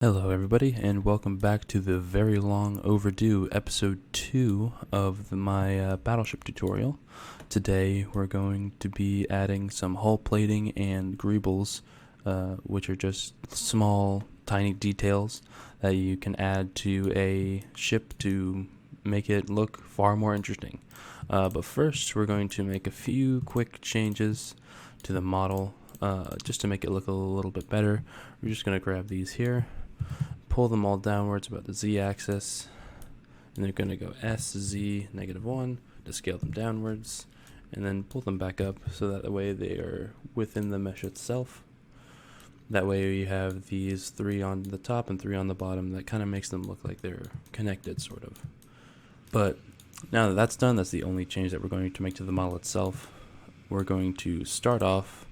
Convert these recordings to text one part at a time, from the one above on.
Hello, everybody, and welcome back to the very long overdue episode 2 of my Battleship tutorial. Today, we're going to be adding some hull plating and greebles, which are just small, tiny details that you can add to a ship to make it look far more interesting. But first, we're going to make a few quick changes to the model, just to make it look a little bit better. We're just going to grab these here. Pull them all downwards about the z-axis, and they're going to go S, Z, -1 to scale them downwards, and then pull them back up so that the way they are within the mesh itself. That way you have these 3 on the top and 3 on the bottom. That kind of makes them look like they're connected, sort of. But now that that's done, that's the only change that we're going to make to the model itself. We're going to start off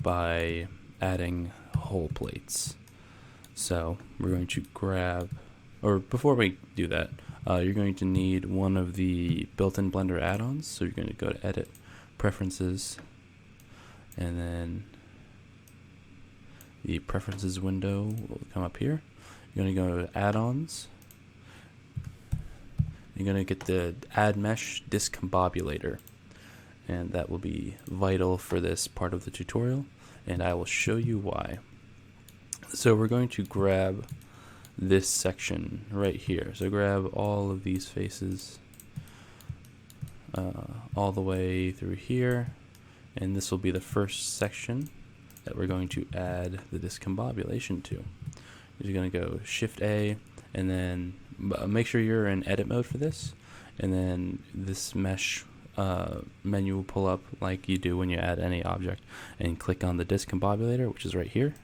by adding hull plates. So we're going to grab, or before we do that, you're going to need one of the built-in Blender add-ons. So you're going to go to Edit, Preferences, and then the Preferences window will come up here. You're going to go to Add-ons. You're going to get the Add Mesh Discombobulator, and that will be vital for this part of the tutorial, and I will show you why. So we're going to grab this section right here. So grab all of these faces all the way through here, and this will be the first section that we're going to add the discombobulation to. You're going to go Shift A, and then make sure you're in edit mode for this, and then this mesh menu will pull up like you do when you add any object, and click on the discombobulator, which is right here.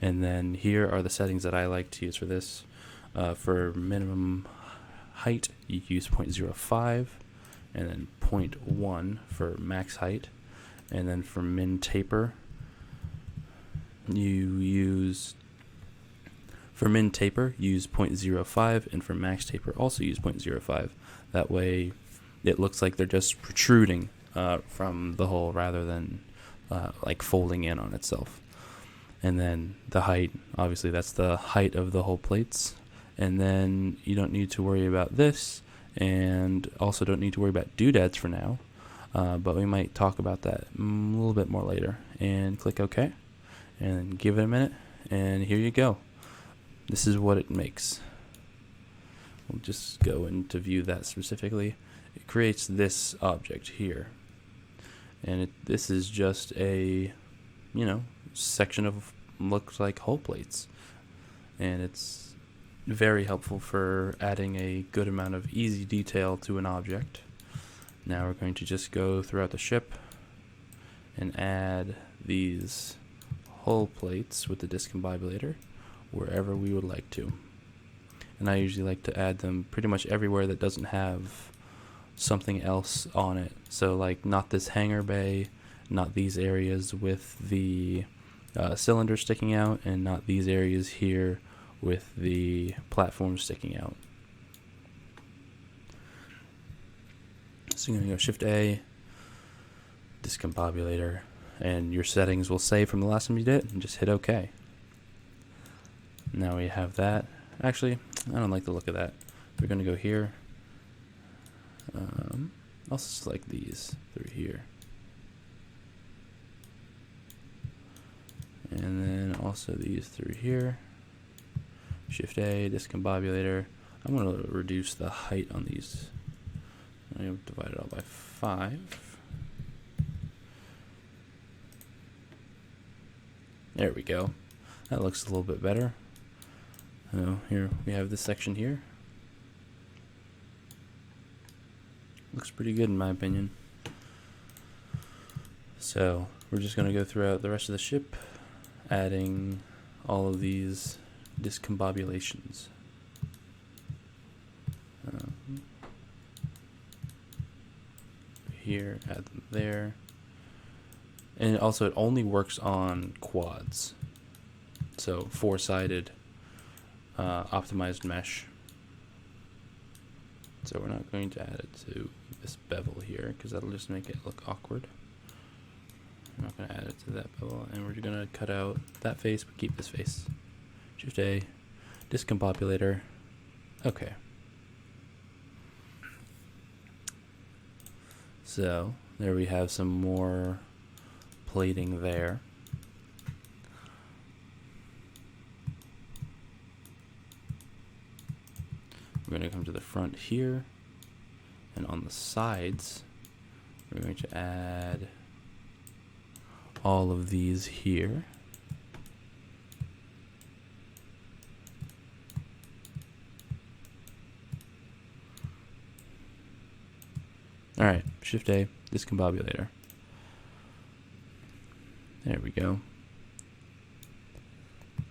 And then here are the settings that I like to use for this. For minimum height, you use 0.05, and then 0.1 for max height. And then for min taper, use 0.05, and for max taper also use 0.05. That way it looks like they're just protruding from the hull rather than like folding in on itself. And then the height, obviously that's the height of the hull plates. And then you don't need to worry about this, and also don't need to worry about doodads for now. But we might talk about that a little bit more later. And click OK, and give it a minute, and here you go. This is what it makes. We'll just go into view that specifically. It creates this object here. And this is just a, section of looks like hull plates, and it's very helpful for adding a good amount of easy detail to an object. Now we're going to just go throughout the ship and add these hull plates with the discombobulator wherever we would like to, and I usually like to add them pretty much everywhere that doesn't have something else on it. So like not this hangar bay, not these areas with the cylinder sticking out, and not these areas here with the platform sticking out. So you're going to go Shift A, discombobulator, and your settings will save from the last time you did it, and just hit OK. Now we have that. Actually, I don't like the look of that. We're going to go here. I'll select these through here. And then also these through here. Shift A, discombobulator. I'm going to reduce the height on these. I'm going to divide it all by 5. There we go. That looks a little bit better. Here we have this section here. Looks pretty good in my opinion. So we're just going to go throughout the rest of the ship, adding all of these discombobulations. Here, add them there. And also it only works on quads. So 4-sided optimized mesh. So we're not going to add it to this bevel here because that'll just make it look awkward. I'm not going to add it to that bevel, and we're going to cut out that face but keep this face. Shift A, discombobulator. Okay. So there we have some more plating there. We're going to come to the front here, and on the sides we're going to add all of these here. Alright, Shift A, discombobulator. There we go.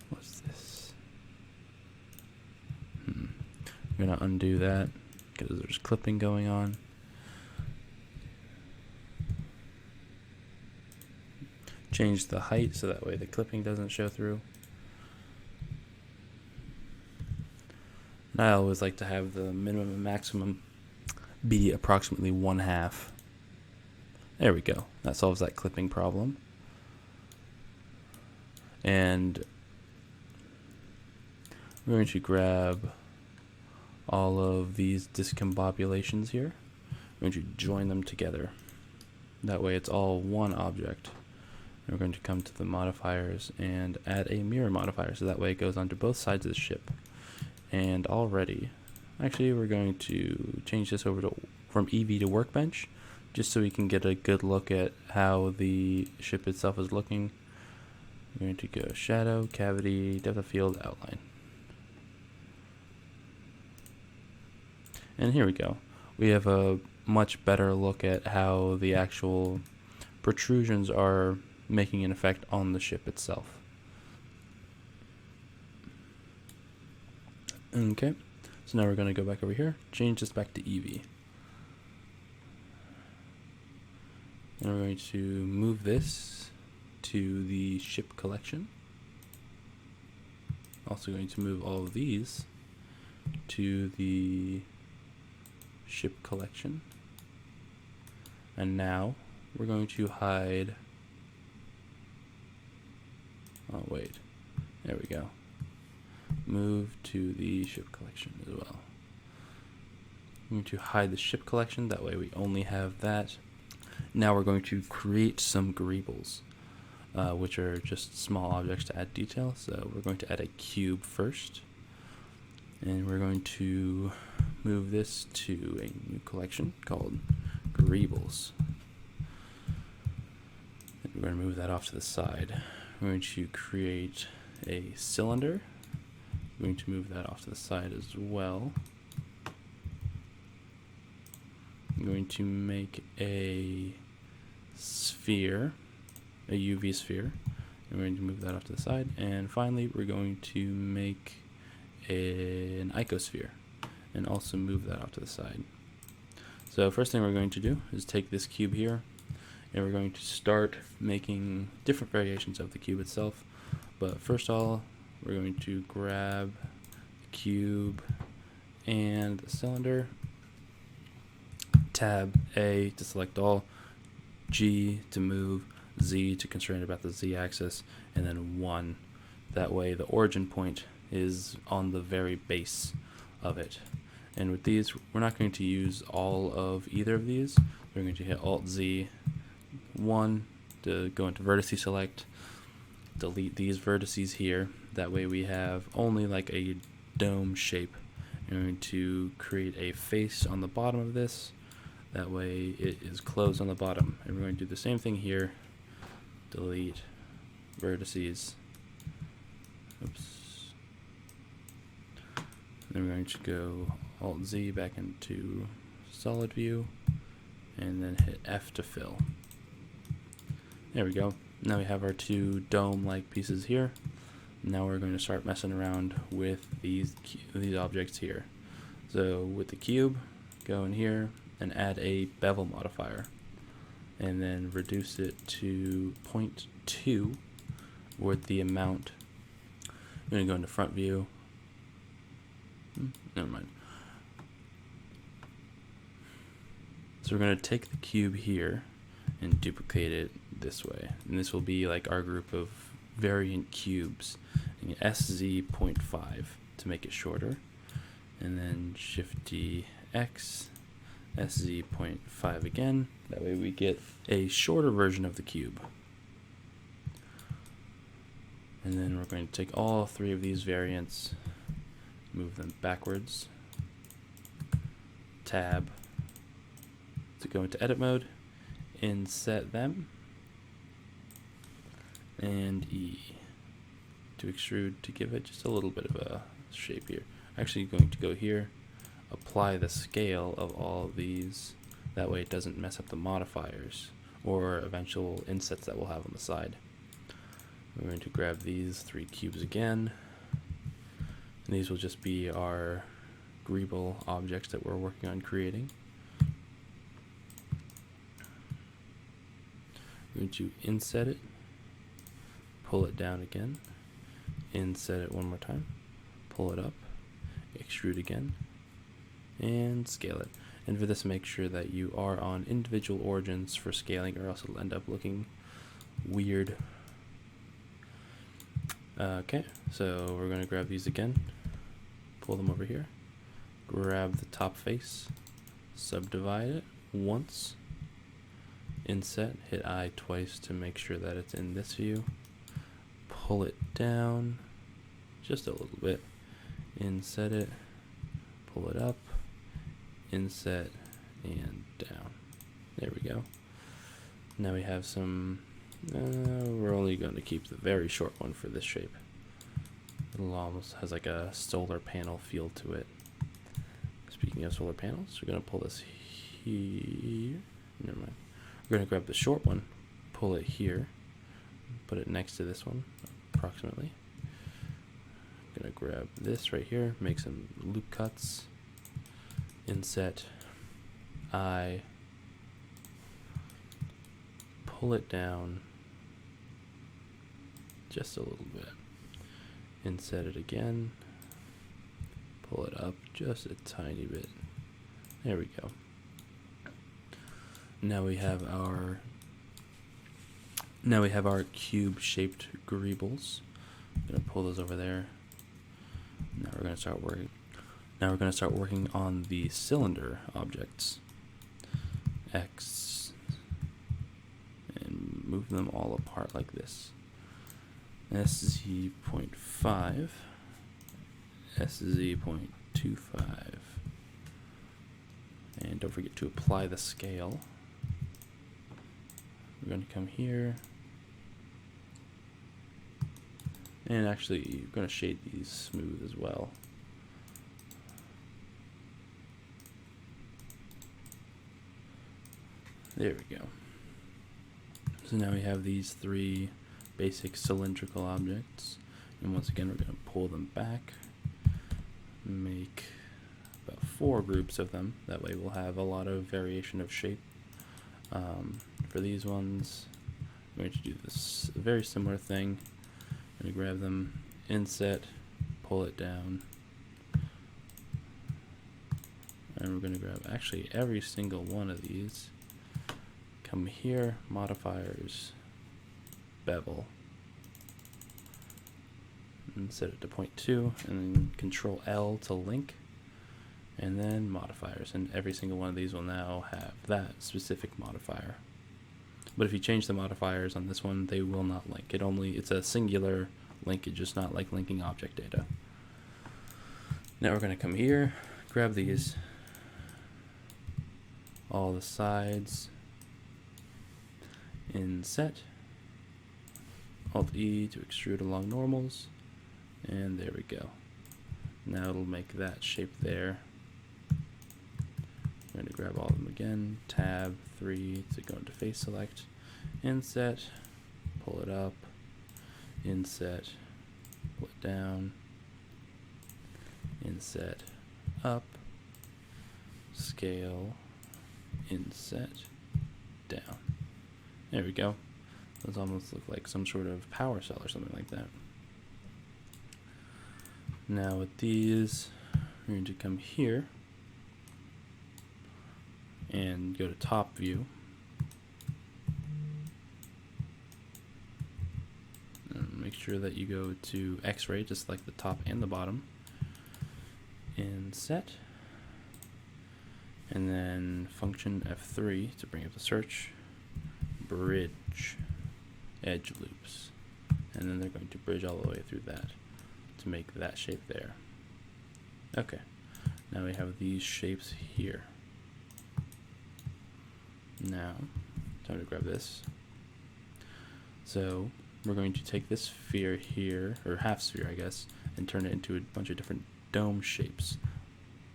What's this? I'm gonna undo that because there's clipping going on. Change the height so that way the clipping doesn't show through. And I always like to have the minimum and maximum be approximately 1/2. There we go. That solves that clipping problem. And we're going to grab all of these discombobulations here. We're going to join them together. That way it's all one object. We're going to come to the modifiers and add a mirror modifier so that way it goes onto both sides of the ship. And already, actually we're going to change this over to from EV to workbench just so we can get a good look at how the ship itself is looking. We're going to go shadow, cavity, depth of field, outline. And here we go. We have a much better look at how the actual protrusions are making an effect on the ship itself. Okay, so now we're going to go back over here, change this back to EV. And we're going to move this to the ship collection. Also going to move all of these to the ship collection. And now we're going to hide. Oh wait, there we go. Move to the ship collection as well. I'm going to hide the ship collection, that way we only have that. Now we're going to create some greebles, which are just small objects to add detail. So we're going to add a cube first, and we're going to move this to a new collection called greebles. And we're going to move that off to the side. We're going to create a cylinder. We're going to move that off to the side as well. I'm going to make a sphere, a UV sphere. And we're going to move that off to the side. And finally, we're going to make an icosphere and also move that off to the side. So first thing we're going to do is take this cube here, and we're going to start making different variations of the cube itself. But first of all, we're going to grab the cube and the cylinder, tab A to select all, G to move, Z to constrain about the Z axis, and then 1. That way the origin point is on the very base of it. And with these, we're not going to use all of either of these. We're going to hit Alt Z 1 to go into vertice select, delete these vertices here. That way we have only like a dome shape. And we're going to create a face on the bottom of this. That way it is closed on the bottom. And we're going to do the same thing here. Delete vertices. Oops. Then we're going to go Alt Z back into solid view and then hit F to fill. There we go. Now we have our two dome-like pieces here. Now we're going to start messing around with these objects here. So with the cube, go in here and add a bevel modifier, and then reduce it to 0.2 with the amount. I'm going to go into front view. Never mind. So we're going to take the cube here and duplicate it this way, and this will be like our group of variant cubes. SZ.5 to make it shorter, and then Shift D X, SZ.5 again. That way we get a shorter version of the cube. And then we're going to take all three of these variants, move them backwards, tab to go into edit mode, inset them, and E to extrude to give it just a little bit of a shape here. Actually going to go here, apply the scale of all of these, that way it doesn't mess up the modifiers or eventual insets that we'll have on the side. We're going to grab these three cubes again, and these will just be our greeble objects that we're working on creating. We're going to inset it, pull it down again, inset it one more time, pull it up, extrude again, and scale it. And for this, make sure that you are on individual origins for scaling, or else it'll end up looking weird. Okay, so we're going to grab these again, pull them over here, grab the top face, subdivide it once, inset, hit I twice to make sure that it's in this view, pull it down just a little bit, inset it, pull it up, inset, and down. There we go. Now we have some, we're only going to keep the very short one for this shape. It almost has like a solar panel feel to it. Speaking of solar panels, we're going to pull this here. Never mind. We're going to grab the short one, pull it here, put it next to this one, approximately. I'm going to grab this right here, make some loop cuts, inset, I, pull it down just a little bit, inset it again, pull it up just a tiny bit. There we go. Now we have our cube shaped greebles. I'm gonna pull those over there. Now we're gonna start working on the cylinder objects. X, and move them all apart like this. SZ.5, SZ.25, and don't forget to apply the scale. We're going to come here, and actually you're going to shade these smooth as well. There we go. So now we have these three basic cylindrical objects, and once again we're going to pull them back, make about 4 groups of them. That way we'll have a lot of variation of shape. For these ones, I'm going to do this very similar thing. I'm going to grab them, inset, pull it down, and we're going to grab actually every single one of these. Come here, modifiers, bevel, and set it to 0.2, and then Control L to link, and then modifiers, and every single one of these will now have that specific modifier. But if you change the modifiers on this one, they will not link. It's a singular linkage, just not like linking object data. Now we're going to come here, grab these, all the sides, inset, Alt E to extrude along normals, and there we go. Now it'll make that shape there. I'm going to grab all of them again, tab 3 to go into face select, inset, pull it up, inset, pull it down, inset, up, scale, inset, down. There we go. Those almost look like some sort of power cell or something like that. Now with these, we're going to come here and go to top view. And make sure that you go to X-ray to select the top and the bottom, inset, and then function F3 to bring up the search, bridge, edge loops, and then they're going to bridge all the way through that to make that shape there. Okay, now we have these shapes here. Now, time to grab this. So we're going to take this sphere here, or half sphere I guess, and turn it into a bunch of different dome shapes.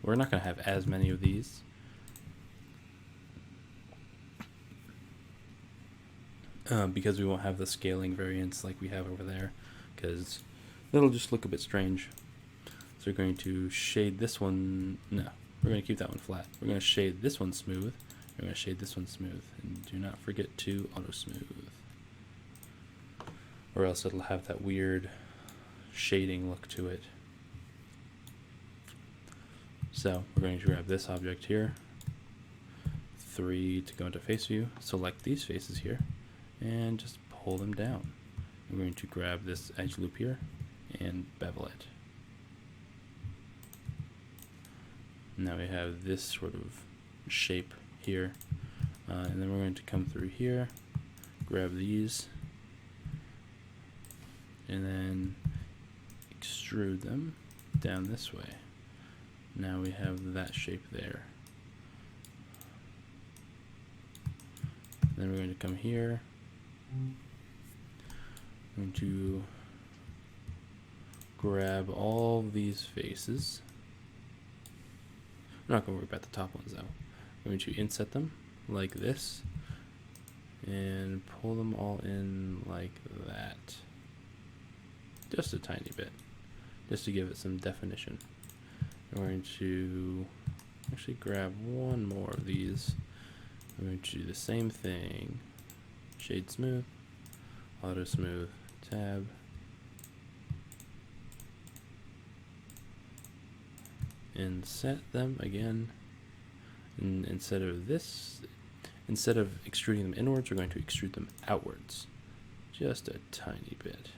We're not going to have as many of these. Because we won't have the scaling variance like we have over there, because it'll just look a bit strange. So we're going to shade this one, no, we're going to keep that one flat. We're going to shade this one smooth, we're going to shade this one smooth, and do not forget to auto smooth, or else it'll have that weird shading look to it. So we're going to grab this object here, 3 to go into face view, select these faces here, and just pull them down. We're going to grab this edge loop here and bevel it. Now we have this sort of shape here, and then we're going to come through here, grab these, and then extrude them down this way. Now we have that shape there. Then we're going to come here, I'm going to grab all these faces. I'm not going to worry about the top ones though. I'm going to inset them like this and pull them all in like that. Just a tiny bit, just to give it some definition. I'm going to actually grab one more of these. I'm going to do the same thing. Shade smooth, auto smooth, tab, and set them again. And instead of extruding them inwards, we're going to extrude them outwards, just a tiny bit.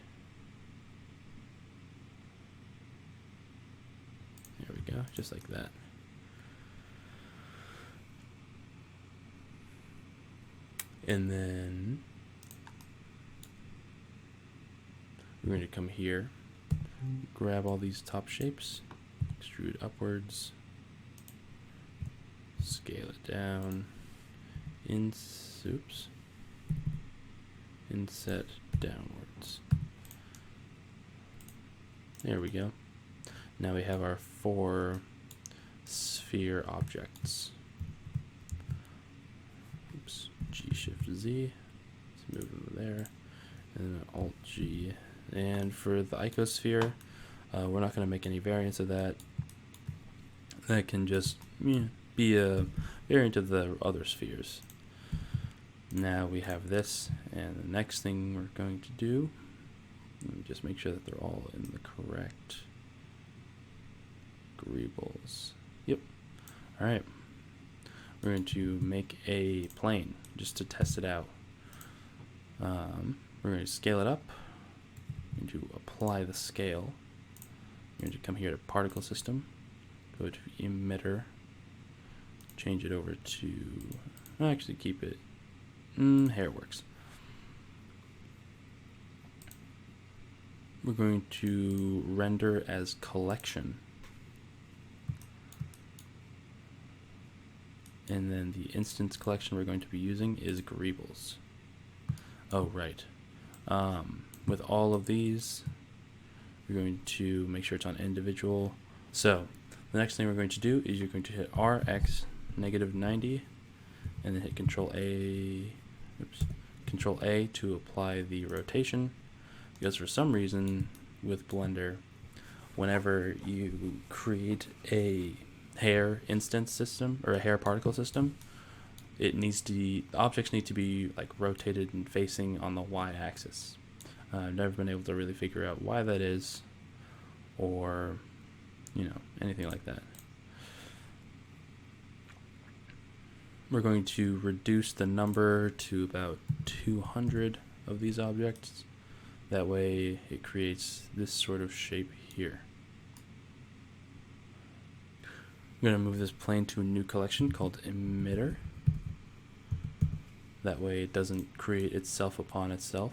There we go, just like that. And then we're going to come here, grab all these top shapes, extrude upwards, scale it down, inset downwards. There we go. Now we have our 4 sphere objects. Oops, G-Shift-Z, let's move them there, and then Alt-G. And for the icosphere, we're not going to make any variants of that. That can just be a variant of the other spheres. Now we have this, and the next thing we're going to do, let me just make sure that they're all in the correct greebles. Yep. Alright. We're going to make a plane just to test it out. We're going to scale it up. We're going to apply the scale. We're going to come here to particle system, go to emitter, change it over to, actually keep it, hair works. We're going to render as collection. And then the instance collection we're going to be using is greebles. Oh, right. With all of these, we're going to make sure it's on individual. So the next thing we're going to do is you're going to hit RX -90 and then hit Control A to apply the rotation, because for some reason with Blender, whenever you create a hair instance system or a hair particle system, the objects need to be like rotated and facing on the y-axis. I've never been able to really figure out why that is, or anything like that. We're going to reduce the number to about 200 of these objects, That way it creates this sort of shape here. I'm going to move this plane to a new collection called emitter. That way it doesn't create itself upon itself.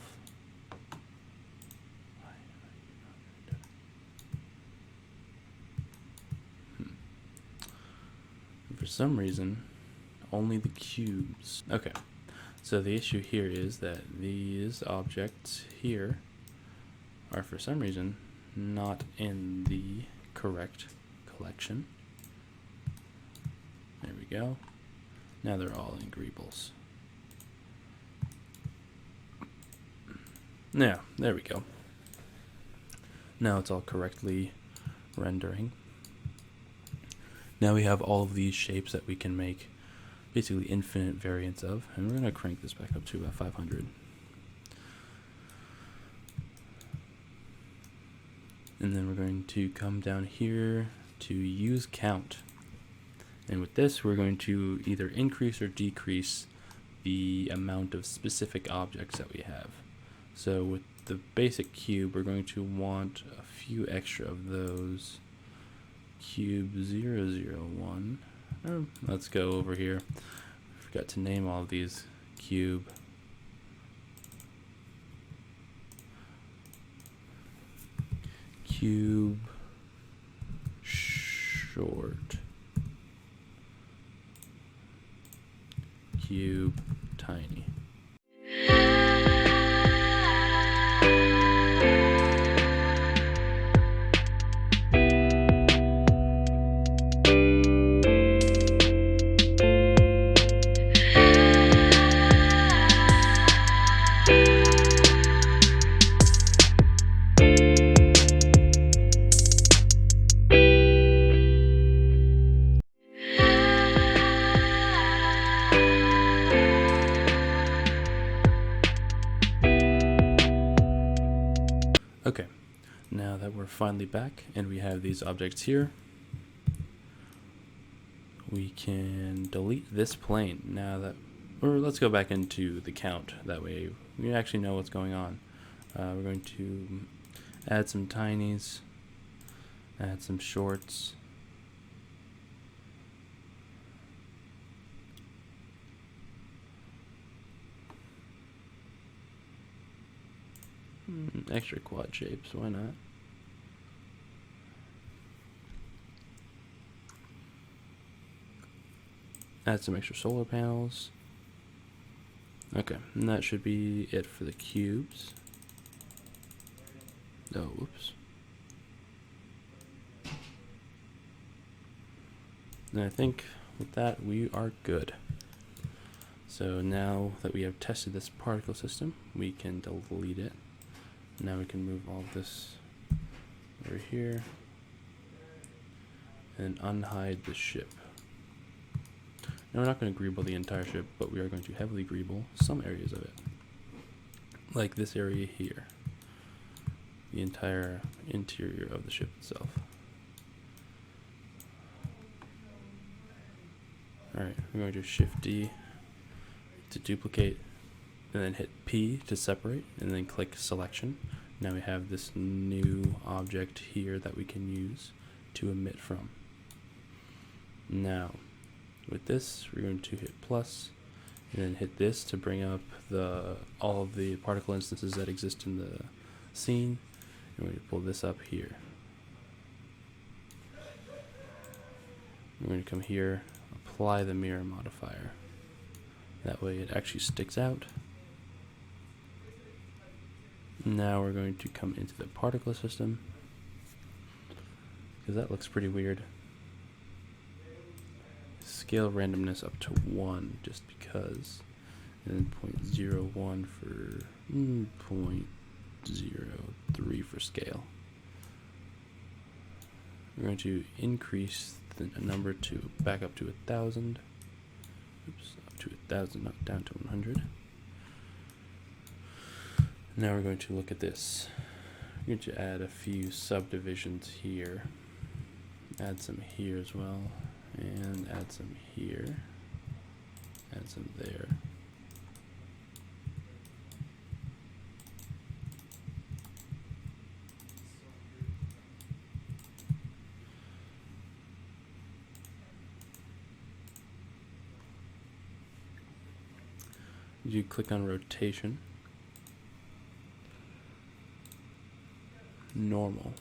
For some reason, only the cubes. Okay, so the issue here is that these objects here are for some reason not in the correct collection. There we go. Now they're all in greebles. Now, there we go. Now it's all correctly rendering. Now we have all of these shapes that we can make basically infinite variants of, and we're going to crank this back up to about 500. And then we're going to come down here to use count. And with this, we're going to either increase or decrease the amount of specific objects that we have. So with the basic cube, we're going to want a few extra of those. Cube 001. Let's go over here. I forgot to name all of these. Cube. Cube short. Cube tiny. Okay, now that we're finally back and we have these objects here, we can delete this plane now that, or let's go back into the count, that way we actually know what's going on. We're going to add some tinies, add some shorts, extra quad shapes, why not? Add some extra solar panels. Okay, and that should be it for the cubes. Oh, whoops. And I think with that we are good. So now that we have tested this particle system, we can delete it. Now we can move all of this over here and unhide the ship. Now we're not going to greeble the entire ship, but we are going to heavily greeble some areas of it. Like this area here. The entire interior of the ship itself. Alright, we're going to Shift D to duplicate, and then hit P to separate, and then click selection. Now we have this new object here that we can use to emit from. Now, with this, we're going to hit plus, and then hit this to bring up all of the particle instances that exist in the scene, and we're going to pull this up here. We're going to come here, apply the mirror modifier. That way it actually sticks out. Now we're going to come into the particle system, because that looks pretty weird. Scale randomness up to 1 just because, and then 0.01 for 0.03 for scale. We're going to increase the number to back up to 1,000. Oops, up to 1,000, not down to 100. Now we're going to look at this. We're going to add a few subdivisions here. Add some here as well. And add some here. Add some there. you click on rotation, normal.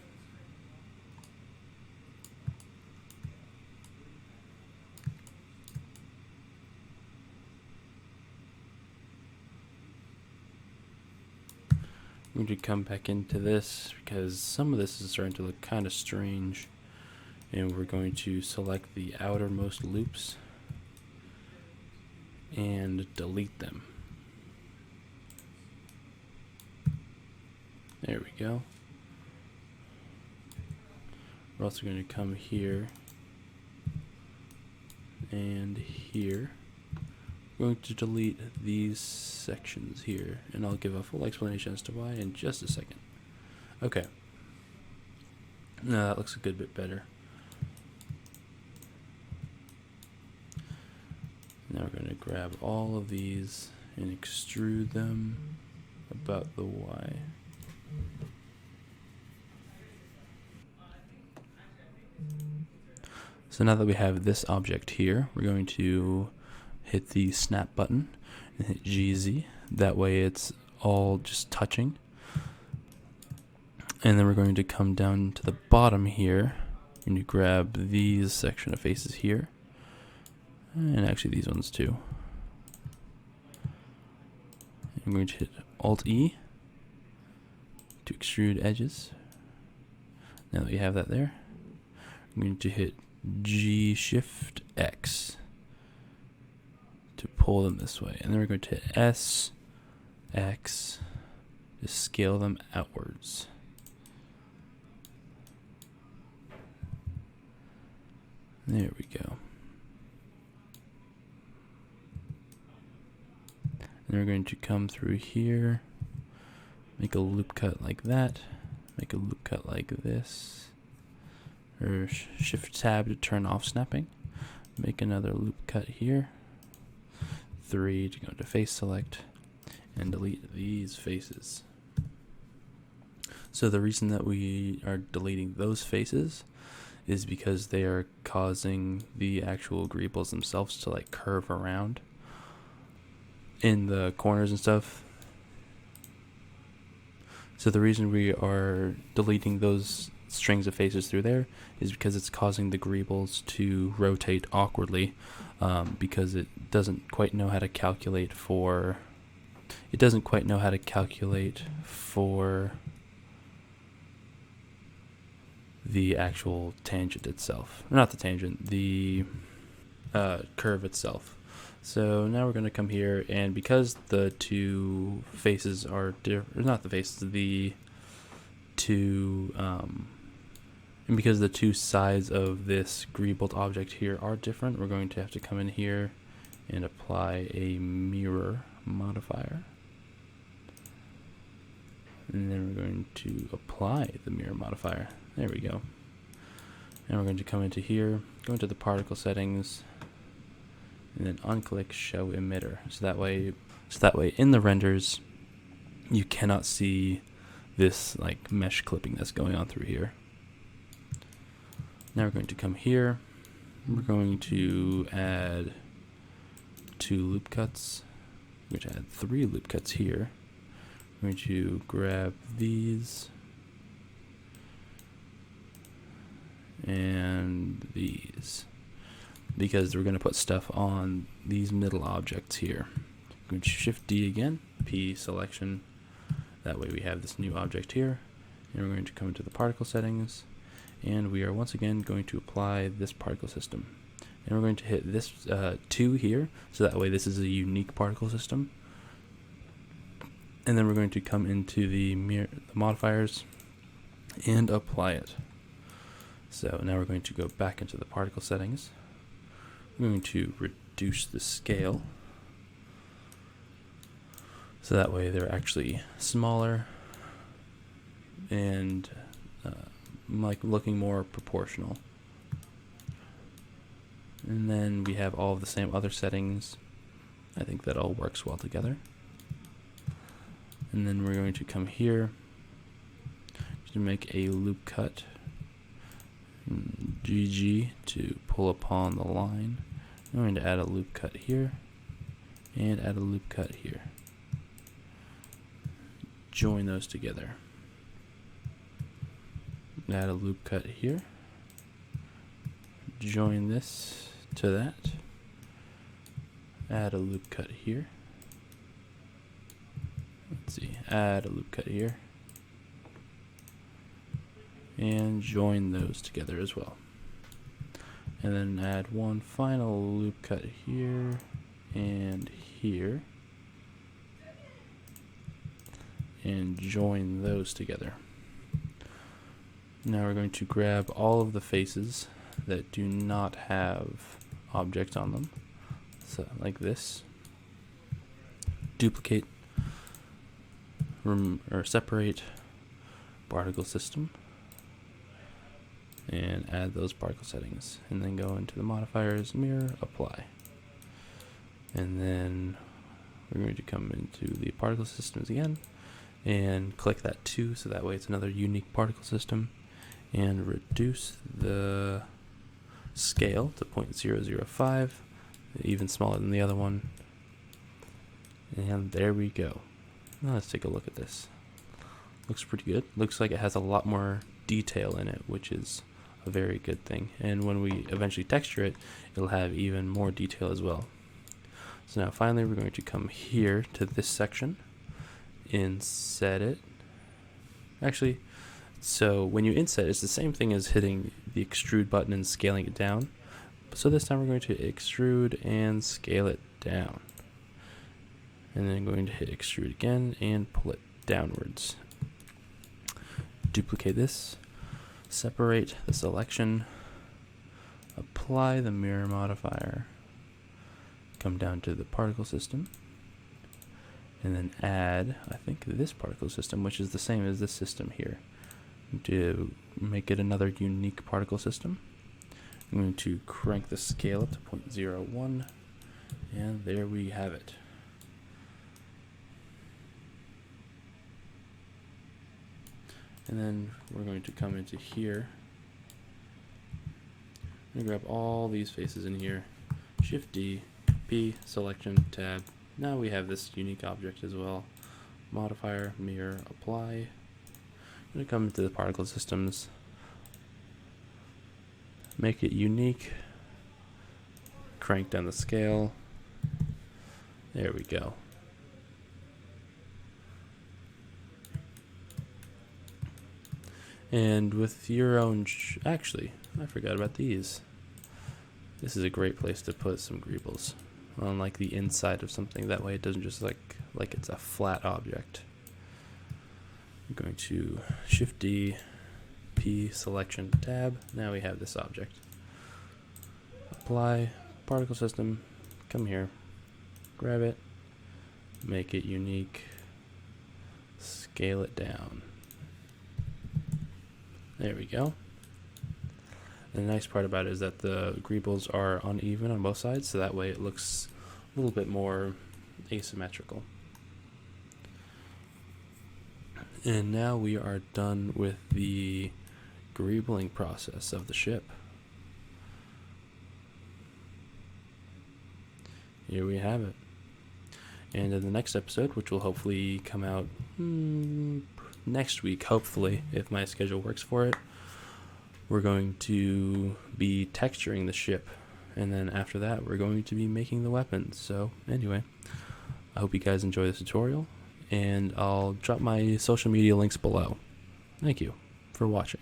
I'm going to come back into this because some of this is starting to look kind of strange, and we're going to select the outermost loops and delete them. There we go. We're also going to come here and here. We're going to delete these sections here, and I'll give a full explanation as to why in just a second. Okay. Now that looks a good bit better. Now we're going to grab all of these and extrude them about the Y. So now that we have this object here, we're going to hit the snap button and hit GZ. That way it's all just touching. And then we're going to come down to the bottom here and you grab these section of faces here. And actually these ones too. I'm going to hit Alt-E to extrude edges. Now that you have that there, I'm going to hit G-Shift-X to pull them this way. And then we're going to hit S, X, to scale them outwards. There we go. And we're going to come through here, make a loop cut like that, make a loop cut like this, or Shift Tab to turn off snapping, make another loop cut here, 3 to go to face select, and delete these faces. So the reason that we are deleting those faces is because they are causing the actual greebles themselves to like curve around in the corners and stuff. So the reason we are deleting those strings of faces through there is because it's causing the greebles to rotate awkwardly, because it doesn't quite know how to calculate for the actual tangent itself. Not the tangent, the curve itself. So now we're going to come here, and because the two faces are not the faces, the two and because the two sides of this greebled object here are different, we're going to have to come in here and apply a mirror modifier. And then we're going to apply the mirror modifier. There we go. And we're going to come into here, go into the particle settings, and then unclick show emitter. So that way in the renders you cannot see this like mesh clipping that's going on through here. Now we're going to come here. We're going to add 2 loop cuts. We're going to add 3 loop cuts here. We're going to grab these and these, because we're going to put stuff on these middle objects here. I'm going to Shift D again, P selection. That way we have this new object here. And we're going to come into the particle settings, and we are once again going to apply this particle system. And we're going to hit this 2 here, so that way this is a unique particle system. And then we're going to come into the modifiers and apply it. So now we're going to go back into the particle settings. We're going to reduce the scale, so that way they're actually smaller and like looking more proportional. And then we have all of the same other settings. I think that all works well together. And then we're going to come here to make a loop cut, GG to pull upon the line. I'm going to add a loop cut here and add a loop cut here. join those together. Add a loop cut here. Join this to that. Add a loop cut here. Let's see, add a loop cut here. And join those together as well. And then add one final loop cut here and here. And join those together. Now we're going to grab all of the faces that do not have objects on them, so like this. Duplicate or separate particle system and add those particle settings, and then go into the modifiers, mirror, apply, and then we're going to come into the particle systems again and click that 2 so that way it's another unique particle system, and reduce the scale to 0.005, even smaller than the other one, and there we go. Now let's take a look at this. Looks pretty good. Looks like it has a lot more detail in it, which is a very good thing, and when we eventually texture it, it'll have even more detail as well. So now finally we're going to come here to this section, inset it. Actually, so when you inset, it's the same thing as hitting the extrude button and scaling it down. So this time we're going to extrude and scale it down. And then going to hit extrude again and pull it downwards. Duplicate this, separate the selection, apply the mirror modifier, come down to the particle system, and then add, I think, this particle system, which is the same as this system here. To make it another unique particle system, I'm going to crank the scale up to 0.01, and there we have it. And then we're going to come into here. I'm going to grab all these faces in here, Shift D, P, selection, tab. Now we have this unique object as well. Modifier, mirror, apply. I'm going to come into the particle systems, make it unique, crank down the scale. There we go. And with your own, actually, I forgot about these. This is a great place to put some greebles on like the inside of something. That way it doesn't just like it's a flat object. I'm going to Shift D, P, selection, tab. Now we have this object. Apply, particle system, come here, grab it, make it unique, scale it down. There we go. And the nice part about it is that the greebles are uneven on both sides, so that way it looks a little bit more asymmetrical. And now we are done with the greebling process of the ship. Here we have it. And in the next episode, which will hopefully come out next week, hopefully, if my schedule works for it, we're going to be texturing the ship. And then after that, we're going to be making the weapons. So anyway, I hope you guys enjoy this tutorial, and I'll drop my social media links below. Thank you for watching.